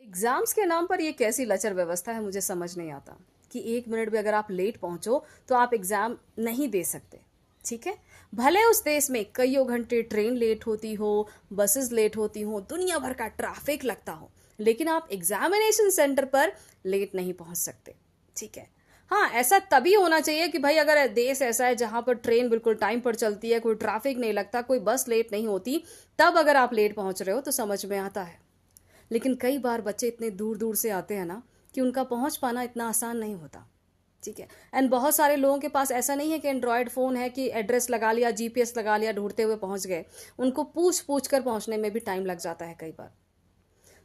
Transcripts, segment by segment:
Exams के नाम पर ये कैसी लचर व्यवस्था है, मुझे समझ नहीं आता कि 1 मिनट भी अगर आप लेट पहुंचो तो आप एग्जाम नहीं दे सकते। ठीक है, भले उस देश में कईयों घंटे ट्रेन लेट होती हो, बसेस लेट होती हो, दुनिया भर का ट्रैफिक लगता हो, लेकिन आप एग्जामिनेशन सेंटर पर लेट नहीं पहुंच सकते। ठीक है, हाँ, ऐसा तभी होना चाहिए कि भाई अगर देश ऐसा है जहां पर ट्रेन बिल्कुल टाइम पर चलती है, कोई ट्रैफिक नहीं लगता, कोई बस लेट नहीं होती, तब अगर आप लेट पहुंच रहे हो तो समझ में आता है। लेकिन कई बार बच्चे इतने दूर दूर से आते हैं ना कि उनका पहुंच पाना इतना आसान नहीं होता। ठीक है, एंड बहुत सारे लोगों के पास ऐसा नहीं है कि एंड्रॉयड फ़ोन है कि एड्रेस लगा लिया, जीपीएस लगा लिया, ढूंढते हुए पहुंच गए। उनको पूछ पूछ कर पहुंचने में भी टाइम लग जाता है कई बार।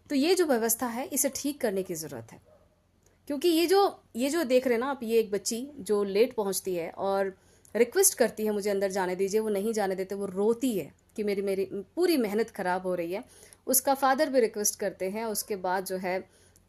तो ये जो व्यवस्था है इसे ठीक करने की ज़रूरत है, क्योंकि ये जो देख रहे हैं ना आप, ये एक बच्ची जो लेट पहुंचती है और रिक्वेस्ट करती है मुझे अंदर जाने दीजिए, वो नहीं जाने देते, वो रोती है कि मेरी मेरी पूरी मेहनत ख़राब हो रही है। उसका फादर भी रिक्वेस्ट करते हैं, उसके बाद जो है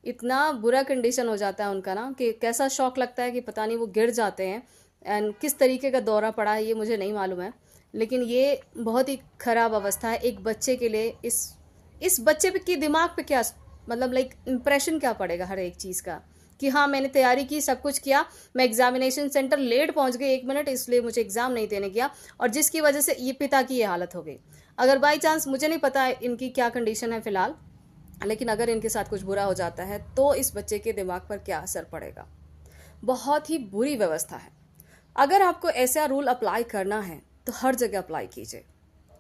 इतना बुरा कंडीशन हो जाता है उनका ना कि कैसा शौक लगता है कि पता नहीं वो गिर जाते हैं। एंड किस तरीके का दौरा पड़ा है ये मुझे नहीं मालूम है, लेकिन ये बहुत ही ख़राब अवस्था है एक बच्चे के लिए। इस बच्चे पे की दिमाग पे क्या, मतलब लाइक इम्प्रेशन क्या पड़ेगा हर एक चीज़ का, कि हाँ मैंने तैयारी की, सब कुछ किया, मैं एग्जामिनेशन सेंटर लेट पहुंच गई 1 मिनट, इसलिए मुझे एग्ज़ाम नहीं देने गया, और जिसकी वजह से ये पिता की ये हालत हो गई। अगर बाई चांस, मुझे नहीं पता इनकी क्या कंडीशन है फ़िलहाल, लेकिन अगर इनके साथ कुछ बुरा हो जाता है तो इस बच्चे के दिमाग पर क्या असर पड़ेगा। बहुत ही बुरी व्यवस्था है। अगर आपको ऐसा रूल अप्लाई करना है तो हर जगह अप्लाई कीजिए।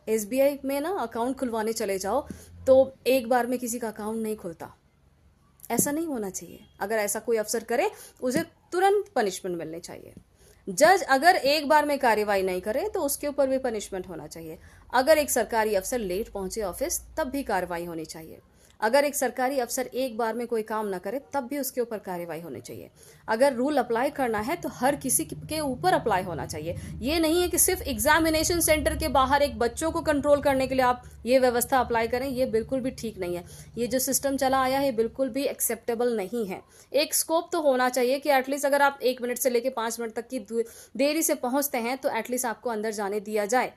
एसबीआई में ना अकाउंट खुलवाने चले जाओ तो एक बार में किसी का अकाउंट नहीं खुलता। ऐसा नहीं होना चाहिए। अगर ऐसा कोई अफसर करे, उसे तुरंत पनिशमेंट मिलनी चाहिए। जज अगर एक बार में कार्रवाई नहीं करे तो उसके ऊपर भी पनिशमेंट होना चाहिए। अगर एक सरकारी अफसर लेट पहुंचे ऑफिस, तब भी कार्रवाई होनी चाहिए। अगर एक सरकारी अफसर एक बार में कोई काम ना करे, तब भी उसके ऊपर कार्रवाई होनी चाहिए। अगर रूल अप्लाई करना है तो हर किसी के ऊपर अप्लाई होना चाहिए। ये नहीं है कि सिर्फ एग्जामिनेशन सेंटर के बाहर एक बच्चों को कंट्रोल करने के लिए आप ये व्यवस्था अप्लाई करें, ये बिल्कुल भी ठीक नहीं है। ये जो सिस्टम चला आया है बिल्कुल भी एक्सेप्टेबल नहीं है। एक स्कोप तो होना चाहिए कि एटलीस्ट अगर आप 1 मिनट से लेकर 5 मिनट तक की देरी से पहुंचते हैं तो एटलीस्ट आपको अंदर जाने दिया जाए,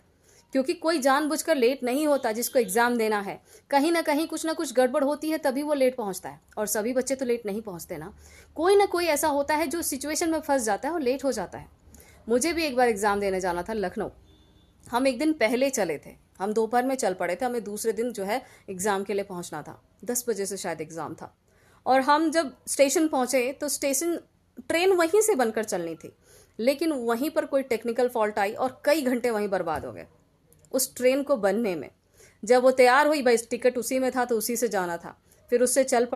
क्योंकि कोई जानबूझकर लेट नहीं होता जिसको एग्जाम देना है। कहीं ना कुछ गड़बड़ होती है तभी वो लेट पहुंचता है, और सभी बच्चे तो लेट नहीं पहुंचते ना कोई ऐसा होता है जो सिचुएशन में फंस जाता है और लेट हो जाता है। मुझे भी एक बार एग्जाम देने जाना था लखनऊ। हम एक दिन पहले चले थे, हम दोपहर में चल पड़े थे, हमें दूसरे दिन जो है एग्जाम के लिए पहुंचना था। 10 बजे से शायद एग्जाम था, और हम जब स्टेशन पहुंचे तो स्टेशन, ट्रेन वहीं से बनकर चलनी थी, लेकिन वहीं पर कोई टेक्निकल फॉल्ट आई और कई घंटे वहीं बर्बाद हो गए उस ट्रेन को बनने में। जब वो तैयार हुई, भाई टिकट उसी में था तो उसी से जाना था, फिर उससे चल